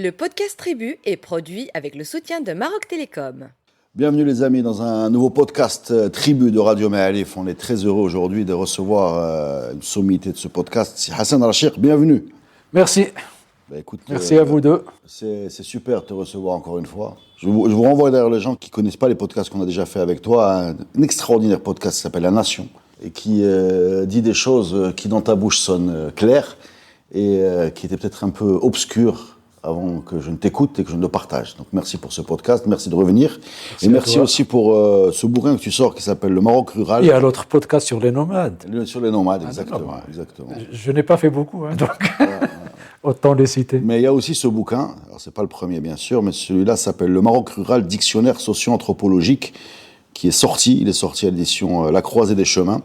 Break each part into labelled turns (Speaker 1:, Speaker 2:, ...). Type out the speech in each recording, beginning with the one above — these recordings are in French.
Speaker 1: Le podcast Tribu est produit avec le soutien de Maroc Télécom.
Speaker 2: Bienvenue les amis dans un nouveau podcast Tribu de Radio Maalif. On est très heureux aujourd'hui de recevoir une sommité de ce podcast. C'est Hassan Rachir, bienvenue.
Speaker 3: Merci.
Speaker 2: Écoute,
Speaker 3: merci à vous deux.
Speaker 2: C'est super de te recevoir encore une fois. Je vous renvoie d'ailleurs les gens qui ne connaissent pas les podcasts qu'on a déjà fait avec toi. Un extraordinaire podcast qui s'appelle La Nation et qui dit des choses qui dans ta bouche sonnent claires et qui étaient peut-être un peu obscures avant que je ne t'écoute et que je ne le partage. Donc merci pour ce podcast, merci de revenir. Merci et merci aussi pour ce bouquin que tu sors qui s'appelle Le Maroc rural.
Speaker 3: Il y a l'autre podcast sur les nomades.
Speaker 2: Sur les nomades, exactement.
Speaker 3: Je n'ai pas fait beaucoup, donc autant les citer.
Speaker 2: Mais il y a aussi ce bouquin, alors c'est pas le premier bien sûr, mais celui-là s'appelle Le Maroc rural, dictionnaire socio-anthropologique, qui est sorti, il est sorti à l'édition La Croisée des Chemins.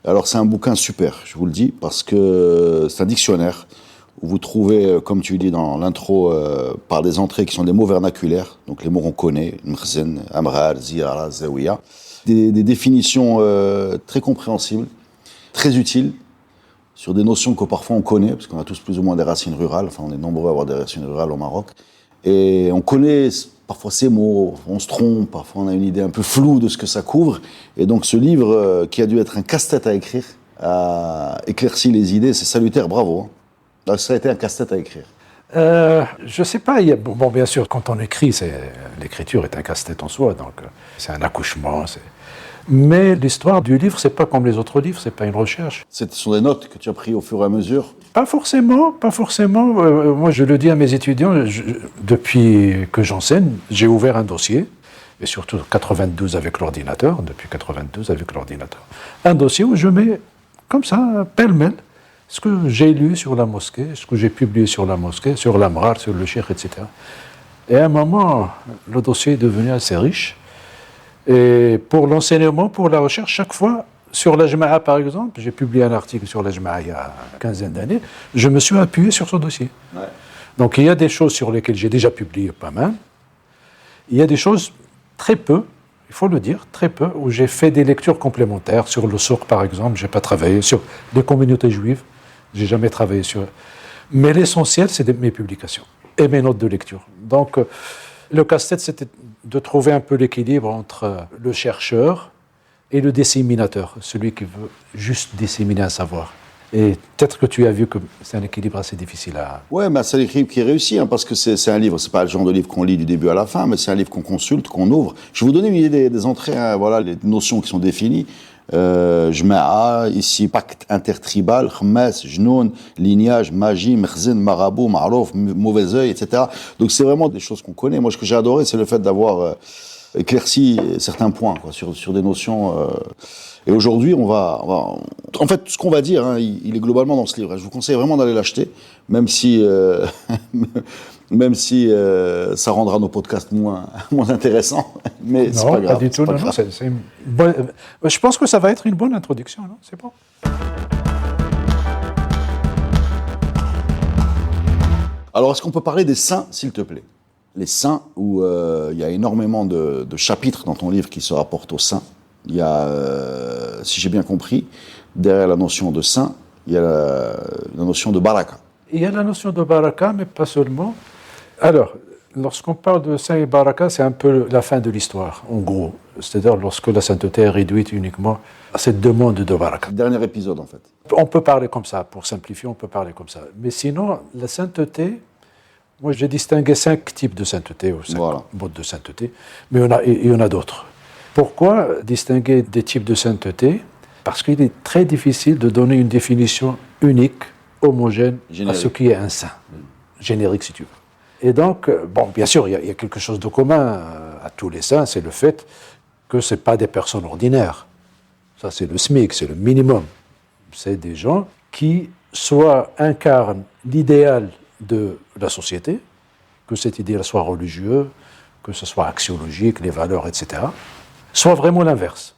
Speaker 2: Alors c'est un bouquin super, je vous le dis, parce que c'est un dictionnaire où vous trouvez, comme tu dis dans l'intro, par des entrées qui sont des mots vernaculaires, donc les mots qu'on connaît, mkhzen, amrar, ziyara, zawiya, des définitions très compréhensibles, très utiles, sur des notions que parfois on connaît, parce qu'on a tous plus ou moins des racines rurales, enfin on est nombreux à avoir des racines rurales au Maroc, et on connaît parfois ces mots, on se trompe, parfois on a une idée un peu floue de ce que ça couvre, et donc ce livre, qui a dû être un casse-tête à écrire, a éclairci les idées, c'est salutaire, bravo. Donc ça a été un casse-tête à écrire.
Speaker 3: Je sais pas. Bon, bien sûr, quand on écrit, l'écriture est un casse-tête en soi, donc c'est un accouchement. Mais l'histoire du livre, c'est pas comme les autres livres, c'est pas une recherche.
Speaker 2: Ce sont des notes que tu as prises au fur et à mesure.
Speaker 3: Pas forcément. Moi, je le dis à mes étudiants, depuis que j'enseigne, j'ai ouvert un dossier, et surtout 92 avec l'ordinateur, depuis 92 avec l'ordinateur, un dossier où je mets comme ça, pêle-mêle, ce que j'ai lu sur la mosquée, ce que j'ai publié sur la mosquée, sur l'Amrar, sur le Cheikh, etc. Et à un moment, le dossier est devenu assez riche. Et pour l'enseignement, pour la recherche, chaque fois, sur la Jama'a par exemple, j'ai publié un article sur la Jama'a il y a une quinzaine d'années, je me suis appuyé sur ce dossier. Ouais. Donc il y a des choses sur lesquelles j'ai déjà publié pas mal. Il y a des choses très peu, il faut le dire, très peu, où j'ai fait des lectures complémentaires. Sur le souk par exemple, je n'ai pas travaillé. Sur des communautés juives, j'ai jamais travaillé sur eux. Mais l'essentiel, c'est mes publications et mes notes de lecture. Donc, le casse-tête, c'était de trouver un peu l'équilibre entre le chercheur et le disséminateur, celui qui veut juste disséminer un savoir. Et peut-être que tu as vu que c'est un équilibre assez difficile à...
Speaker 2: Ouais, mais c'est l'équilibre qui est réussi, parce que c'est un livre, c'est pas le genre de livre qu'on lit du début à la fin, mais c'est un livre qu'on consulte, qu'on ouvre. Je vais vous donner une idée des entrées, voilà, les notions qui sont définies. Jma'a, ici pacte intertribal, khmas, jnoun, lignage, magie, mkhzen, marabout, marouf, mauvais œil, etc. Donc c'est vraiment des choses qu'on connaît. Moi, ce que j'ai adoré, c'est le fait d'avoir éclairci certains points, quoi, sur des notions. Et aujourd'hui, on va... En fait, ce qu'on va dire, il est globalement dans ce livre. Je vous conseille vraiment d'aller l'acheter, même si ça rendra nos podcasts moins intéressants. Mais
Speaker 3: non,
Speaker 2: c'est pas grave.
Speaker 3: Pas du tout. Non, je pense que ça va être une bonne introduction. Non, c'est bon.
Speaker 2: Alors, est-ce qu'on peut parler des saints, s'il te plaît ? Les saints, où il y a énormément de chapitres dans ton livre qui se rapportent aux saints. Il y a, si j'ai bien compris, derrière la notion de saint, il y a la notion de baraka.
Speaker 3: Il y a la notion de baraka, mais pas seulement. Alors, lorsqu'on parle de saint et baraka, c'est un peu la fin de l'histoire, en gros. C'est-à-dire lorsque la sainteté est réduite uniquement à cette demande de baraka.
Speaker 2: Dernier épisode, en fait.
Speaker 3: On peut parler comme ça, pour simplifier, on peut parler comme ça. Mais sinon, la sainteté, moi j'ai distingué 5 types de sainteté, ou 5 modes de sainteté, mais il y en a d'autres. Pourquoi distinguer des types de sainteté ? Parce qu'il est très difficile de donner une définition unique, homogène, à ce qui est un saint. Générique, si tu veux. Et donc, bon, bien sûr, il y a quelque chose de commun à tous les saints, c'est le fait que ce n'est pas des personnes ordinaires. Ça, c'est le SMIC, c'est le minimum. C'est des gens qui soit incarnent l'idéal de la société, que cet idéal soit religieux, que ce soit axiologique, les valeurs, etc., soit vraiment l'inverse.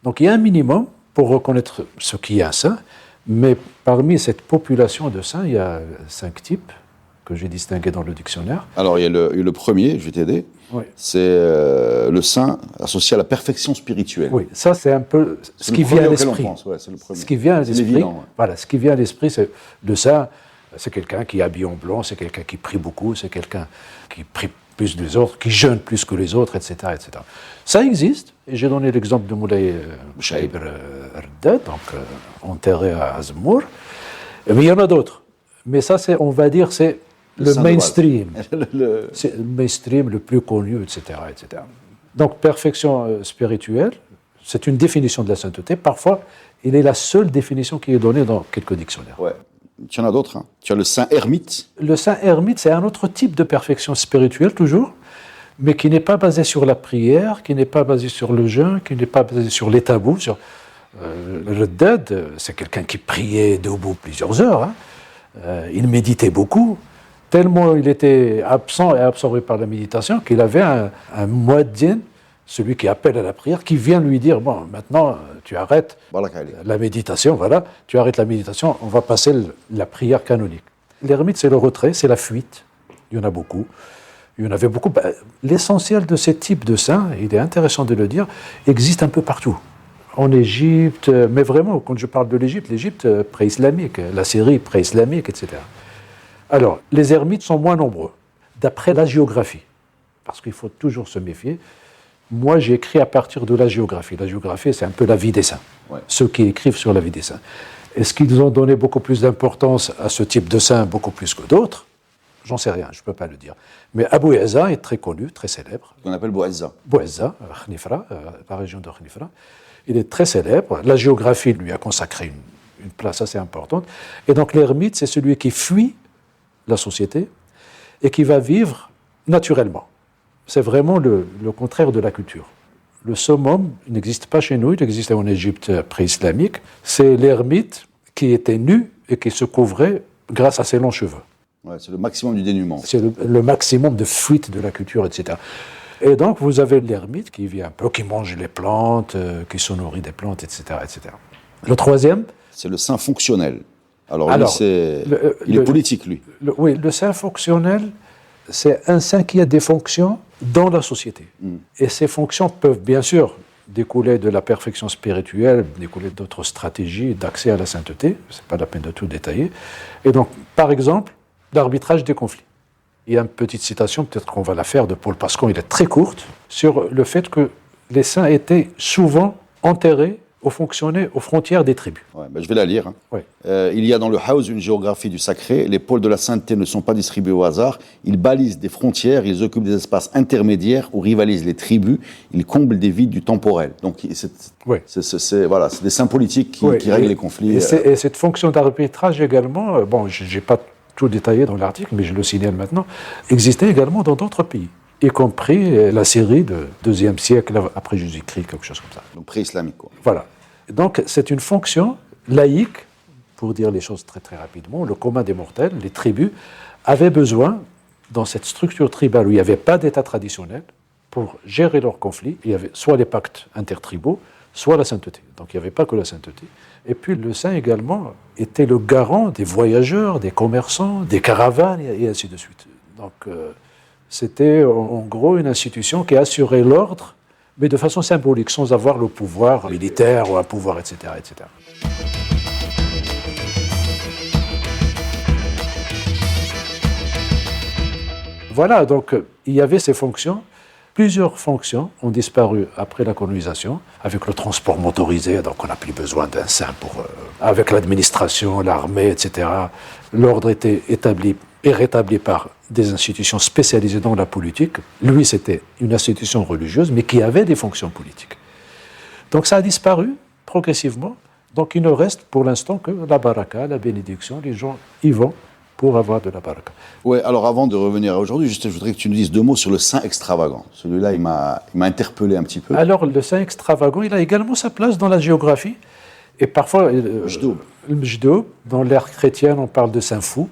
Speaker 3: Donc il y a un minimum pour reconnaître ce qui est un saint, mais parmi cette population de saints, il y a 5 types que j'ai distingués dans le dictionnaire.
Speaker 2: Alors il y a le premier, je vais t'aider, oui. C'est le saint associé à la perfection spirituelle.
Speaker 3: Oui, ça c'est un peu ce qui vient à l'esprit.
Speaker 2: Ouais, c'est le premier.
Speaker 3: Ce qui vient à l'esprit, voilà, ce qui vient à l'esprit, c'est le saint. C'est quelqu'un qui est habillé en blanc, c'est quelqu'un qui prie beaucoup, c'est quelqu'un qui prie plus que les autres, qui jeûne plus que les autres, etc. etc. Ça existe, et j'ai donné l'exemple de Moulay Shaib Erdad, donc enterré à Azmour. Mais il y en a d'autres. Mais ça, on va dire, c'est le mainstream. C'est le mainstream le plus connu, etc. etc. Donc, perfection spirituelle, c'est une définition de la sainteté. Parfois, il est la seule définition qui est donnée dans quelques dictionnaires.
Speaker 2: Ouais. Tu en as d'autres. Hein. Tu as le saint ermite.
Speaker 3: Le saint ermite, c'est un autre type de perfection spirituelle, toujours, mais qui n'est pas basé sur la prière, qui n'est pas basé sur le jeûne, qui n'est pas basé sur les tabous. Le Dad, c'est quelqu'un qui priait debout plusieurs heures. Hein. Il méditait beaucoup, tellement il était absent et absorbé par la méditation qu'il avait un muaddin, celui qui appelle à la prière, qui vient lui dire, bon, maintenant, tu arrêtes la méditation, voilà, tu arrêtes la méditation, on va passer la prière canonique. L'ermite, c'est le retrait, c'est la fuite. Il y en a beaucoup. Il y en avait beaucoup. L'essentiel de ces types de saints, il est intéressant de le dire, existe un peu partout. En Égypte, mais vraiment, quand je parle de l'Égypte pré-islamique, la Syrie pré-islamique, etc. Alors, les ermites sont moins nombreux, d'après la géographie, parce qu'il faut toujours se méfier. Moi, j'ai écrit à partir de la géographie. La géographie, c'est un peu la vie des saints, ceux qui écrivent sur la vie des saints. Est-ce qu'ils ont donné beaucoup plus d'importance à ce type de saints, beaucoup plus que d'autres? J'en sais rien, je ne peux pas le dire. Mais Abu Yazza est très connu, très célèbre.
Speaker 2: On appelle Bouazza.
Speaker 3: Bouazza, Khnifra, la région de Khnifra. Il est très célèbre. La géographie lui a consacré une place assez importante. Et donc l'ermite, c'est celui qui fuit la société et qui va vivre naturellement. C'est vraiment le contraire de la culture. Le summum n'existe pas chez nous, il existait en Égypte pré-islamique. C'est l'ermite qui était nu et qui se couvrait grâce à ses longs cheveux.
Speaker 2: Ouais, c'est le maximum du dénuement.
Speaker 3: C'est le maximum de fuite de la culture, etc. Et donc, vous avez l'ermite qui vit un peu, qui mange les plantes, qui se nourrit des plantes, etc., etc. Le troisième...
Speaker 2: C'est le saint fonctionnel. Alors lui, il est politique, lui.
Speaker 3: Oui, le saint fonctionnel, c'est un saint qui a des fonctions dans la société. Et ces fonctions peuvent, bien sûr, découler de la perfection spirituelle, découler d'autres stratégies d'accès à la sainteté. Ce n'est pas la peine de tout détailler. Et donc, par exemple, l'arbitrage des conflits. Il y a une petite citation, peut-être qu'on va la faire, de Paul Pascon, il est très courte, sur le fait que les saints étaient souvent enterrés ou fonctionnaient aux frontières des tribus.
Speaker 2: Ouais, je vais la lire. Hein.
Speaker 3: Oui.
Speaker 2: Il y a dans le Haus une géographie du sacré. Les pôles de la sainteté ne sont pas distribués au hasard. Ils balisent des frontières, ils occupent des espaces intermédiaires où rivalisent les tribus. Ils comblent des vides du temporel. Donc c'est des saints politiques qui règlent les conflits.
Speaker 3: Et cette fonction d'arbitrage également, bon, je n'ai pas tout détaillé dans l'article, mais je le signale maintenant, existait également dans d'autres pays, y compris la Syrie de 2e siècle après Jésus-Christ, quelque chose comme ça.
Speaker 2: Donc pré-islamique, quoi.
Speaker 3: Voilà. Donc c'est une fonction laïque, pour dire les choses très très rapidement, le commun des mortels, les tribus, avaient besoin, dans cette structure tribale où il n'y avait pas d'État traditionnel, pour gérer leurs conflits, il y avait soit les pactes intertribaux, soit la sainteté. Donc il n'y avait pas que la sainteté. Et puis le saint également était le garant des voyageurs, des commerçants, des caravanes, et ainsi de suite. Donc c'était en gros une institution qui assurait l'ordre, mais de façon symbolique, sans avoir le pouvoir militaire ou un pouvoir, etc., etc. Voilà, donc il y avait ces fonctions. Plusieurs fonctions ont disparu après la colonisation, avec le transport motorisé, donc on n'a plus besoin d'un saint avec l'administration, l'armée, etc. L'ordre était établi et rétabli par des institutions spécialisées dans la politique. Lui, c'était une institution religieuse, mais qui avait des fonctions politiques. Donc ça a disparu progressivement, donc il ne reste pour l'instant que la baraka, la bénédiction, les gens y vont pour avoir de la baraka.
Speaker 2: Ouais, alors avant de revenir à aujourd'hui, je voudrais que tu nous dises 2 mots sur le saint extravagant. Celui-là, il m'a interpellé un petit peu.
Speaker 3: Alors, le saint extravagant, il a également sa place dans la géographie. Et parfois, le Mjdoub, dans l'ère chrétienne, on parle de saint fou.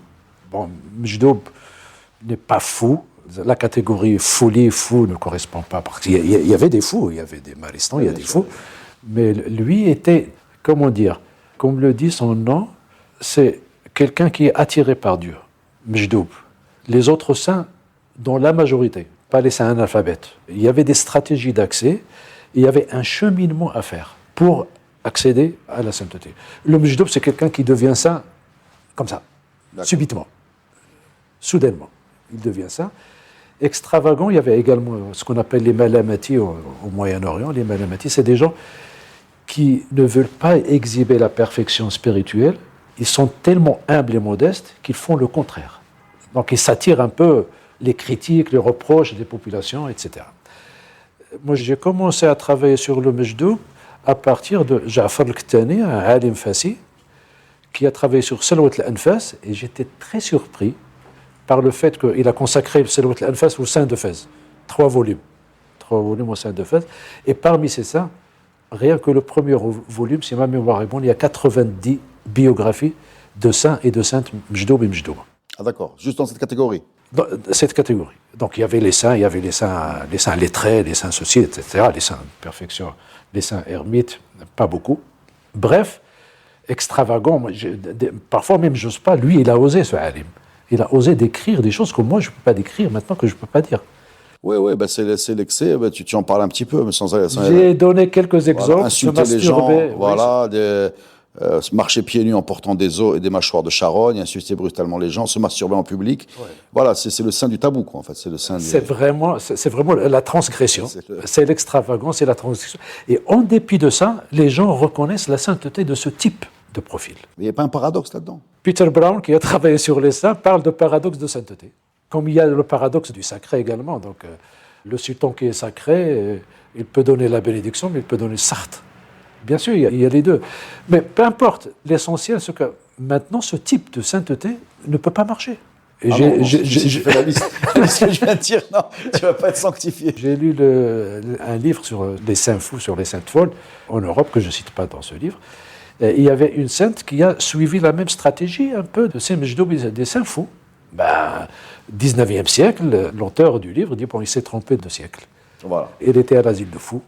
Speaker 3: Bon, Mjdoub n'est pas fou. La catégorie folie, fou ne correspond pas. Parce qu'il y avait des fous, il y avait des maristans, il y a des fous. Mais lui était, comment dire, comme le dit son nom, c'est quelqu'un qui est attiré par Dieu, Mjdoub. Les autres saints, dans la majorité, pas les saints analphabètes, il y avait des stratégies d'accès, il y avait un cheminement à faire pour accéder à la sainteté. Le Mjdoub, c'est quelqu'un qui devient saint comme ça. subitement, soudainement. Il devient ça. Extravagant, il y avait également ce qu'on appelle les malamati au Moyen-Orient. Les malamati, c'est des gens qui ne veulent pas exhiber la perfection spirituelle. Ils sont tellement humbles et modestes qu'ils font le contraire. Donc ils s'attirent un peu les critiques, les reproches des populations, etc. Moi, j'ai commencé à travailler sur le Majdoub à partir de Ja'far al-Qahtani, un alim fassi, qui a travaillé sur Salwat al-Anfas, et j'étais très surpris par le fait qu'il a consacré Salwat al-Anfas au sein de Fès. 3 volumes au sein de Fès. Et parmi ces saints, rien que le premier volume, si ma mémoire est bonne, il y a 90 biographies de saints et de saintes Majdoub et Majdoub.
Speaker 2: Ah d'accord, juste dans cette catégorie.
Speaker 3: Dans cette catégorie. Donc il y avait les saints lettrés, les saints ceci, etc., les saints de perfection, les saints ermites, pas beaucoup. Bref, extravagant. Parfois même, j'ose pas. Lui, il a osé, ce alim. Il a osé décrire des choses que moi, je ne peux pas décrire maintenant, que je ne peux pas dire.
Speaker 2: Oui, bah c'est l'excès. Bah, tu en parles un petit peu, mais sans
Speaker 3: J'ai donné quelques exemples.
Speaker 2: Voilà, insulter les gens, voilà, marcher pieds nus en portant des os et des mâchoires de charogne, insulter brutalement les gens, se masturber en public. Ouais. Voilà, c'est le sein du tabou, quoi, en fait. C'est
Speaker 3: vraiment la transgression. C'est l'extravagance, c'est la transgression. Et en dépit de ça, les gens reconnaissent la sainteté de ce type de profil.
Speaker 2: Mais il n'y a pas un paradoxe là-dedans.
Speaker 3: Peter Brown, qui a travaillé sur les saints, parle de paradoxe de sainteté. Comme il y a le paradoxe du sacré également. Donc, le sultan qui est sacré, il peut donner la bénédiction, mais il peut donner Sartre. Bien sûr, il y a les deux. Mais peu importe, l'essentiel, c'est que maintenant, ce type de sainteté ne peut pas marcher.
Speaker 2: Et j'ai fait la liste. Ce que je viens de dire, non, tu ne vas pas être sanctifié.
Speaker 3: J'ai lu un livre sur les saints fous, sur les saintes folles, en Europe, que je ne cite pas dans ce livre. Et il y avait une sainte qui a suivi la même stratégie, un peu, de ces Majdoub, des saints fous. 19e siècle, l'auteur du livre dit, bon, il s'est trompé de siècle.
Speaker 2: Voilà.
Speaker 3: Il était à l'asile de fous.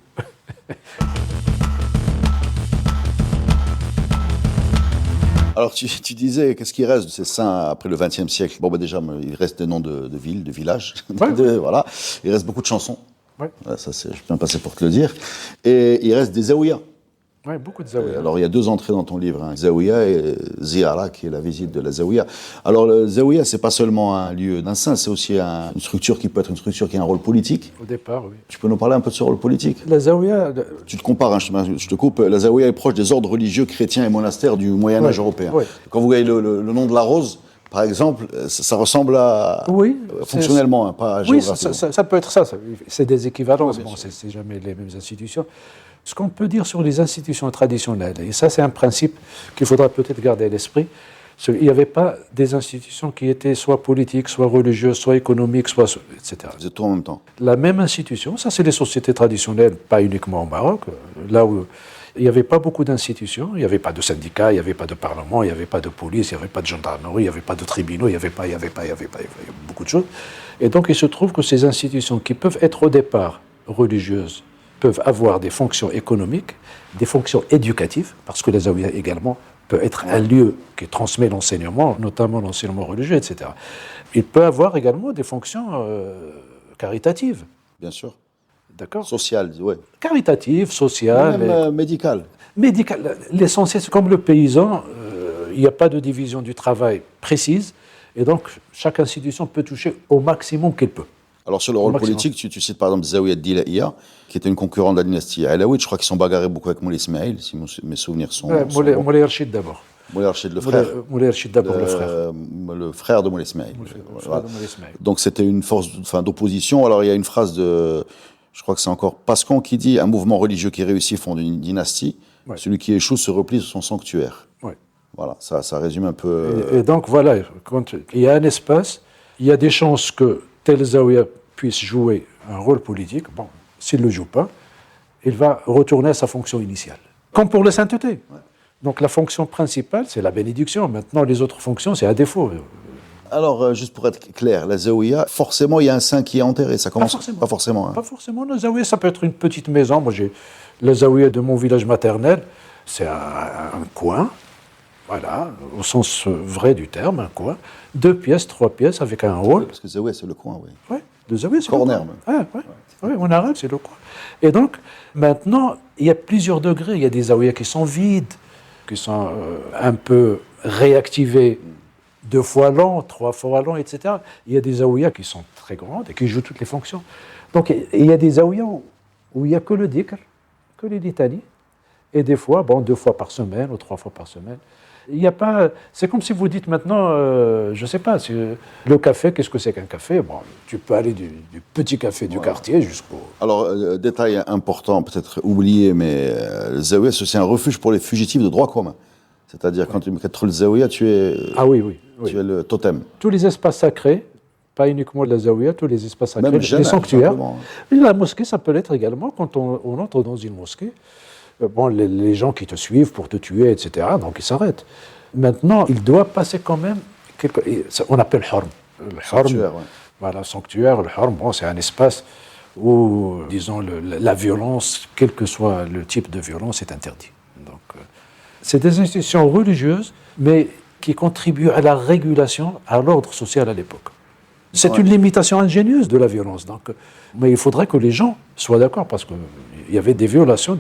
Speaker 2: Alors, tu disais, qu'est-ce qui reste de ces saints après le XXe siècle? Bon, déjà, il reste des noms de villes, de villages.
Speaker 3: Ouais.
Speaker 2: Voilà. Il reste beaucoup de chansons.
Speaker 3: Ouais.
Speaker 2: Ça, je peux bien passer pour te le dire. Et il reste des zaouïas.
Speaker 3: Oui, beaucoup de zaouïas.
Speaker 2: Alors, il y a 2 entrées dans ton livre, zaouïa et ziyara, qui est la visite de la zaouïa. Alors, le zaouïa, c'est pas seulement un lieu d'un saint, c'est aussi une structure qui peut être une structure qui a un rôle politique.
Speaker 3: Au départ, oui.
Speaker 2: Tu peux nous parler un peu de ce rôle politique?
Speaker 3: La zaouïa...
Speaker 2: Tu te compares, je te coupe, la zaouïa est proche des ordres religieux chrétiens et monastères du Moyen-Âge européen. Oui. Quand vous voyez le nom de la rose, par exemple, ça ressemble à...
Speaker 3: Oui.
Speaker 2: Fonctionnellement, pas géographiquement.
Speaker 3: Oui, ça peut être ça. C'est des équivalences. Bon, c'est jamais les mêmes institutions. Ce qu'on peut dire sur les institutions traditionnelles, et ça c'est un principe qu'il faudra peut-être garder à l'esprit, il n'y avait pas des institutions qui étaient soit politiques, soit religieuses, soit économiques, etc.
Speaker 2: C'est tout en même temps.
Speaker 3: La même institution, ça c'est les sociétés traditionnelles, pas uniquement au Maroc, là où il n'y avait pas beaucoup d'institutions, il n'y avait pas de syndicats, il n'y avait pas de parlement, il n'y avait pas de police, il n'y avait pas de gendarmerie, il n'y avait pas de tribunaux, il y avait beaucoup de choses. Et donc il se trouve que ces institutions qui peuvent être au départ religieuses, peuvent avoir des fonctions économiques, des fonctions éducatives, parce que la zaouïa également peut être un lieu qui transmet l'enseignement, notamment l'enseignement religieux, etc. Il peut avoir également des fonctions caritatives.
Speaker 2: Bien sûr.
Speaker 3: D'accord.
Speaker 2: Sociales, oui.
Speaker 3: Caritatives, sociales.
Speaker 2: Même médicales.
Speaker 3: Médicales. L'essentiel, c'est comme le paysan, il n'y a pas de division du travail précise, et donc chaque institution peut toucher au maximum qu'elle peut.
Speaker 2: Alors sur le rôle politique, tu cites par exemple Zaouïa Dilaïa, qui était une concurrente de la dynastie Alaouite. Je crois qu'ils sont bagarrés beaucoup avec Moulay Ismaïl, si mes souvenirs sont bons.
Speaker 3: Moulay Rachid d'abord.
Speaker 2: Moulay Rachid, le frère.
Speaker 3: Moulay Rachid d'abord, le frère.
Speaker 2: Le frère de Moulay Ismaïl.
Speaker 3: Frère de Moulay Ismaïl.
Speaker 2: Donc c'était une force d'opposition. Alors il y a une phrase je crois que c'est encore Pascan qui dit « Un mouvement religieux qui réussit fonde une dynastie. Ouais. Celui qui échoue se replie sur son sanctuaire. Ouais. » Voilà, ça résume un peu...
Speaker 3: Et donc voilà, quand il y a un espace, il y a des chances que tel zaouïa puisse jouer un rôle politique. Bon, s'il ne le joue pas, il va retourner à sa fonction initiale. Comme pour la sainteté. Ouais. Donc la fonction principale, c'est la bénédiction. Maintenant, les autres fonctions, c'est à défaut.
Speaker 2: Alors, juste pour être clair, la zaouïa, forcément, il y a un saint qui est enterré. Ça commence pas forcément.
Speaker 3: Pas forcément. La zaouïa, ça peut être une petite maison. Moi, j'ai la zaouïa de mon village maternel. C'est un coin, voilà, au sens vrai du terme, un coin. 2 pièces, 3 pièces, avec un hall.
Speaker 2: Oui, parce que zaouïa, c'est le coin, oui.
Speaker 3: Oui, le zaouïa, c'est
Speaker 2: corner,
Speaker 3: le coin. Oui, en arabe, c'est le coin. Et donc, maintenant, il y a plusieurs degrés. Il y a des zaouïas qui sont vides, qui sont un peu réactivés 2 fois long, 3 fois long, etc. Il y a des zaouïas qui sont très grandes et qui jouent toutes les fonctions. Donc, il y a des zaouïas où il n'y a que le dhikr, que les litanies, et des fois, 2 fois par semaine ou 3 fois par semaine. Il n'y a pas. C'est comme si vous dites maintenant, je ne sais pas, le café, qu'est-ce que c'est qu'un café? Tu peux aller du petit café du quartier jusqu'au.
Speaker 2: Alors, détail important, peut-être oublié, mais le zaouïa, c'est aussi un refuge pour les fugitifs de droit commun. C'est-à-dire, quand tu me le zaouïa, tu es le totem.
Speaker 3: Tous les espaces sacrés, pas uniquement la zaouïa, tous les espaces sacrés,
Speaker 2: Même
Speaker 3: les sanctuaires.
Speaker 2: Et
Speaker 3: la mosquée, ça peut l'être également quand on entre dans une mosquée. Les gens qui te suivent pour te tuer, etc., donc ils s'arrêtent. Maintenant, il doit passer quand même, on appelle Horm. Le
Speaker 2: sanctuaire,
Speaker 3: voilà, sanctuaire, le Horm, c'est un espace où, disons, la violence, quel que soit le type de violence, est interdit. Donc, c'est des institutions religieuses, mais qui contribuent à la régulation, à l'ordre social à l'époque. C'est une limitation ingénieuse de la violence. Donc, mais il faudrait que les gens soient d'accord, parce qu'il y avait des violations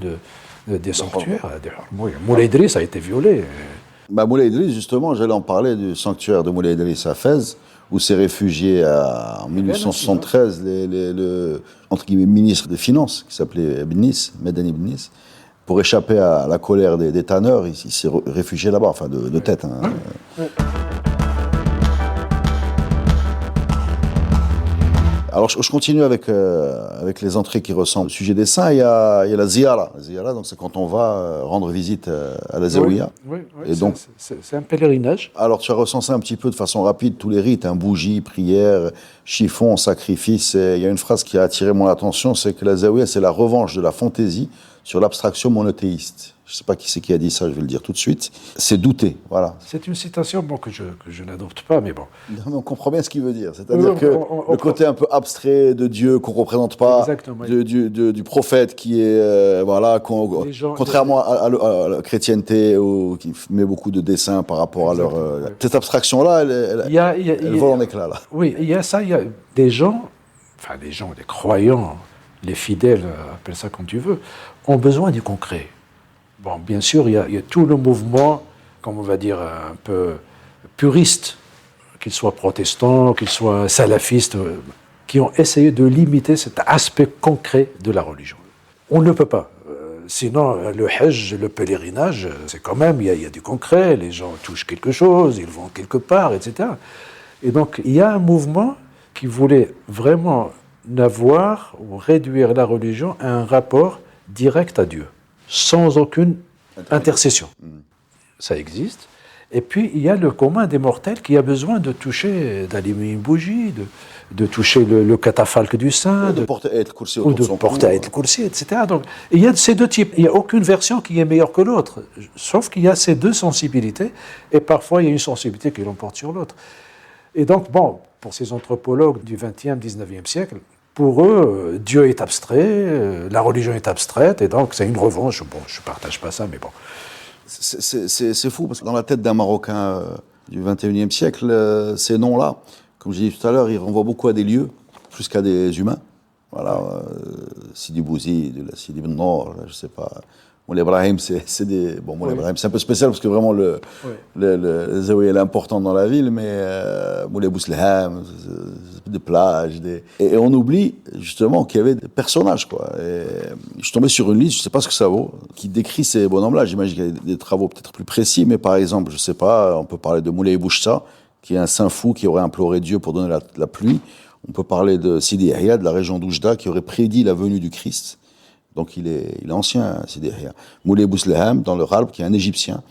Speaker 3: des sanctuaires. Moulay Idriss a été violé.
Speaker 2: Moulay Idriss, justement, j'allais en parler du sanctuaire de Moulay Idriss à Fès, où s'est réfugié en 1873 le entre guillemets, ministre des Finances, qui s'appelait Medani Ibnis, pour échapper à la colère des tanneurs. Il s'est réfugié là-bas, enfin de tête. Hein. Ouais. Alors, je continue avec les entrées qui ressemblent au sujet des saints. Il y a la ziyara. La ziyara, donc, c'est quand on va rendre visite à la zaouïa.
Speaker 3: Oui, et donc, c'est un pèlerinage.
Speaker 2: Alors, tu as recensé un petit peu de façon rapide tous les rites, bougies, prières, chiffons, sacrifices. Et il y a une phrase qui a attiré mon attention, c'est que la zaouïa, c'est la revanche de la fantaisie sur l'abstraction monothéiste. Je ne sais pas qui c'est qui a dit ça, je vais le dire tout de suite. C'est douter, voilà.
Speaker 3: C'est une citation que je n'adopte pas, mais bon.
Speaker 2: Non, mais on comprend bien ce qu'il veut dire. C'est-à-dire que le côté un peu abstrait de Dieu qu'on ne représente pas, du prophète qui est, contrairement à la chrétienté, qui met beaucoup de dessins par rapport à leur... cette abstraction-là, elle vole en éclats, là.
Speaker 3: Oui, il y a ça, il y a des gens, des croyants, les fidèles, appelle ça comme tu veux, ont besoin du concret. Bon, bien sûr, il y a tout le mouvement, comme on va dire, un peu puriste, qu'ils soient protestants, qu'ils soient salafistes, qui ont essayé de limiter cet aspect concret de la religion. On ne peut pas. Sinon, le hajj, le pèlerinage, c'est quand même, il y a du concret, les gens touchent quelque chose, ils vont quelque part, etc. Et donc, il y a un mouvement qui voulait vraiment n'avoir ou réduire la religion à un rapport direct à Dieu, sans aucune intercession. Ça existe. Et puis, il y a le commun des mortels qui a besoin de toucher, d'allumer une bougie, de toucher le catafalque du saint,
Speaker 2: de porter Ayat al-Kursi,
Speaker 3: etc. Donc, il y a ces deux types. Il n'y a aucune version qui est meilleure que l'autre. Sauf qu'il y a ces deux sensibilités, et parfois, il y a une sensibilité qui l'emporte sur l'autre. Et donc, pour ces anthropologues du XXe, XIXe siècle, pour eux, Dieu est abstrait, la religion est abstraite, et donc c'est une revanche. Bon, je ne partage pas ça, mais bon.
Speaker 2: C'est fou, parce que dans la tête d'un Marocain du XXIe siècle, ces noms-là, comme je disais tout à l'heure, ils renvoient beaucoup à des lieux, plus qu'à des humains. Voilà, Sidi Bouzid, Sidi Ben Nor, je ne sais pas. Moulay Ibrahim, c'est un peu spécial parce que vraiment le zaouïa est important dans la ville, mais Moulay Bousleham, des plages, et on oublie justement qu'il y avait des personnages, quoi. Et je suis tombé sur une liste, je ne sais pas ce que ça vaut, qui décrit ces bonhommes-là. J'imagine qu'il y a des travaux peut-être plus précis, mais par exemple, je ne sais pas, on peut parler de Moulay Bouchta, qui est un saint fou qui aurait imploré Dieu pour donner la pluie. On peut parler de Sidi Yahya, de la région d'Oujda, qui aurait prédit la venue du Christ. Donc il est ancien, Sidi Yahya. Moulay Bousleham, dans le Ralb, qui est un Égyptien,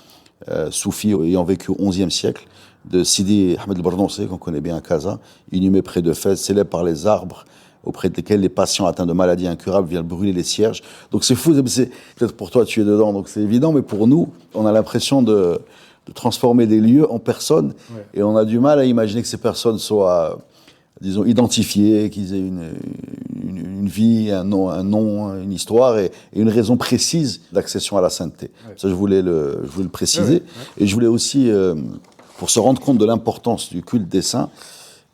Speaker 2: soufi ayant vécu au XIe siècle, de Sidi Ahmed el-Bardonsé, qu'on connaît bien à Casa, inhumé près de Fès, célèbre par les arbres auprès desquels les patients atteints de maladies incurables viennent brûler les cierges. Donc c'est fou, peut-être pour toi tu es dedans, donc c'est évident, mais pour nous, on a l'impression de transformer des lieux en personnes, et on a du mal à imaginer que ces personnes soient, disons, identifiées, qu'ils aient une vie, un nom, une histoire et une raison précise d'accession à la sainteté. Ça, je voulais le préciser. Et je voulais aussi, pour se rendre compte de l'importance du culte des saints,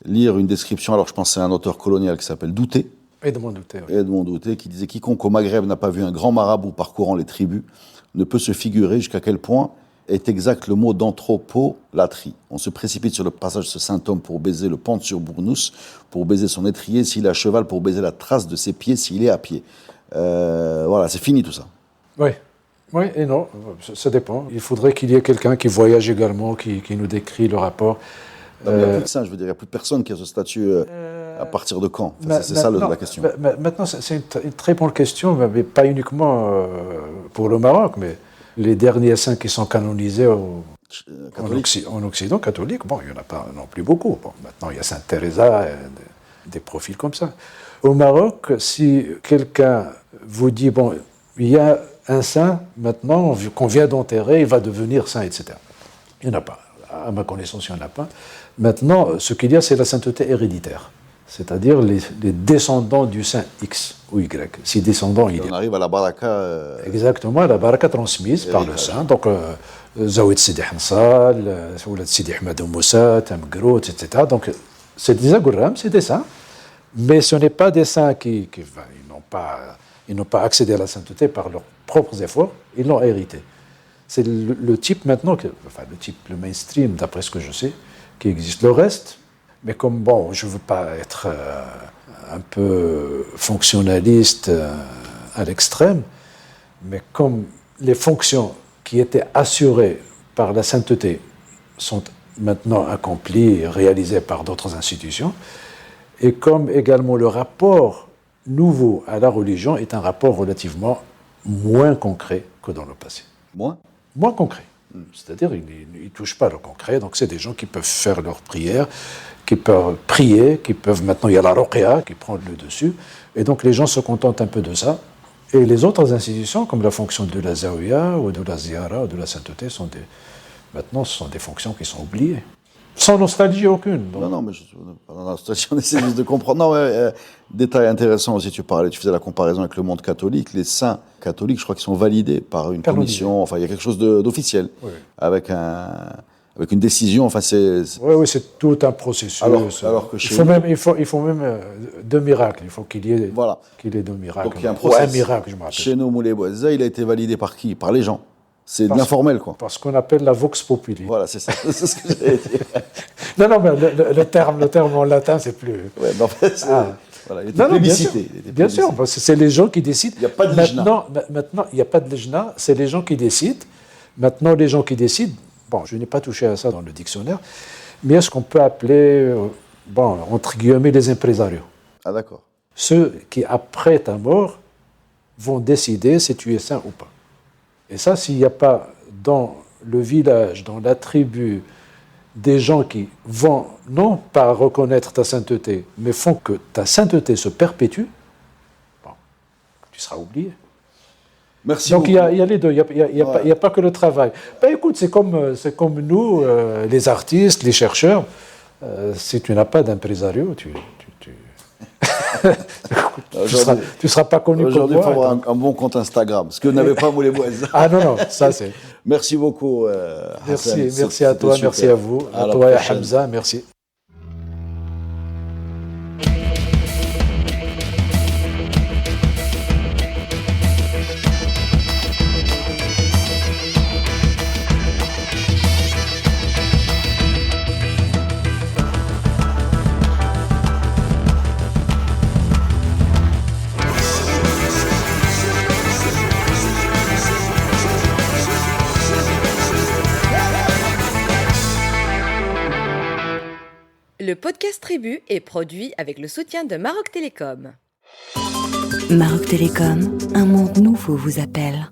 Speaker 2: lire une description, alors je pense que c'est un auteur colonial qui s'appelle Douté.
Speaker 3: Edmond Douté.
Speaker 2: Edmond Douté, qui disait « Quiconque au Maghreb n'a pas vu un grand marabout parcourant les tribus ne peut se figurer jusqu'à quel point est exact le mot d'anthropolatrie. On se précipite sur le passage de ce saint homme pour baiser le pente sur Bournous, pour baiser son étrier s'il est à cheval, pour baiser la trace de ses pieds s'il est à pied. Voilà, c'est fini tout ça.
Speaker 3: Oui. Oui et non, ça dépend. Il faudrait qu'il y ait quelqu'un qui voyage également, qui nous décrit le rapport.
Speaker 2: Non, il n'y a plus de saint, je veux dire, il n'y a plus personne qui a ce statut à partir de quand c'est ça la question.
Speaker 3: Maintenant, c'est une très bonne question, mais pas uniquement pour le Maroc, mais les derniers saints qui sont canonisés en Occident catholique, bon, il n'y en a pas non plus beaucoup. Bon, maintenant, il y a Sainte Teresa, des profils comme ça. Au Maroc, si quelqu'un vous dit, bon, il y a un saint, maintenant, qu'on vient d'enterrer, il va devenir saint, etc. Il n'y en a pas. À ma connaissance, il n'y en a pas. Maintenant, ce qu'il y a, c'est la sainteté héréditaire. C'est-à-dire les descendants du saint X ou Y. Si descendants, il y a.
Speaker 2: On arrive à la baraka.
Speaker 3: Exactement, la baraka transmise par le saint. Donc, Zawed Sidi Hansal, Oulad Sidi Ahmed Moussa, Tamgrout, etc. Donc, c'est des agouram, c'est des saints. Mais ce n'est pas des saints qui ils n'ont pas accédé à la sainteté par leurs propres efforts, ils l'ont hérité. C'est le type maintenant, le mainstream, d'après ce que je sais, qui existe. Le reste, mais comme, bon, je ne veux pas être un peu fonctionnaliste à l'extrême, mais comme les fonctions qui étaient assurées par la sainteté sont maintenant accomplies et réalisées par d'autres institutions, et comme également le rapport nouveau à la religion est un rapport relativement moins concret que dans le passé. Moins concret. C'est-à-dire, ils ne touchent pas le concret. Donc, c'est des gens qui peuvent faire leurs prières, qui peuvent prier, qui peuvent... Maintenant, il y a la ruqya qui prend le dessus. Et donc, les gens se contentent un peu de ça. Et les autres institutions, comme la fonction de la zawiya ou de la ziyara ou de la sainteté, maintenant, ce sont des fonctions qui sont oubliées. Sans nostalgie aucune. Donc.
Speaker 2: Non, mais dans la nostalgie, on essaie juste de comprendre. Non, détail intéressant aussi, tu faisais la comparaison avec le monde catholique. Les saints catholiques, je crois qu'ils sont validés par une commission. Enfin, il y a quelque chose d'officiel, oui. avec une décision. Enfin,
Speaker 3: Oui, c'est tout un processus.
Speaker 2: Alors que
Speaker 3: il faut même deux miracles. Il faut qu'il y ait, deux miracles.
Speaker 2: Donc, il y a un processus.
Speaker 3: Ou un miracle, je me rappelle.
Speaker 2: Chez nous, Moulay Bouazza, il a été validé par qui? Par les gens. C'est de l'informel, quoi.
Speaker 3: Parce qu'on appelle la vox populi.
Speaker 2: Voilà, c'est ça. C'est ce que j'allais dire.
Speaker 3: Non, mais le terme en latin, c'est plus...
Speaker 2: Ouais, mais en fait, voilà, il était plébiscité.
Speaker 3: Bien sûr, parce que c'est les gens qui décident.
Speaker 2: Il n'y a pas de lejna.
Speaker 3: Maintenant, il n'y a pas de lejna, c'est les gens qui décident. Maintenant, les gens qui décident, bon, je n'ai pas touché à ça dans le dictionnaire, mais est-ce qu'on peut appeler, entre guillemets, les impresarios?
Speaker 2: Ah, d'accord.
Speaker 3: Ceux qui, après ta mort, vont décider si tu es saint ou pas. Et ça, s'il n'y a pas dans le village, dans la tribu, des gens qui vont, non pas reconnaître ta sainteté, mais font que ta sainteté se perpétue, bon, tu seras oublié.
Speaker 2: Merci
Speaker 3: Donc
Speaker 2: beaucoup.
Speaker 3: Il y a les deux, il n'y a pas que le travail. Ben, écoute, c'est comme nous, les artistes, les chercheurs, si tu n'as pas d'impresario, tu ne seras pas connu comme moi.
Speaker 2: Aujourd'hui, il faut avoir un bon compte Instagram, ce que n'avait pas Moulay Bouazza.
Speaker 3: Ah non, ça c'est...
Speaker 2: Merci beaucoup,
Speaker 3: Merci,
Speaker 2: Hassan.
Speaker 3: merci à toi, merci à vous, à toi et à Hamza, merci.
Speaker 1: Le podcast Tribu est produit avec le soutien de Maroc Télécom.
Speaker 4: Maroc Télécom, un monde nouveau vous appelle.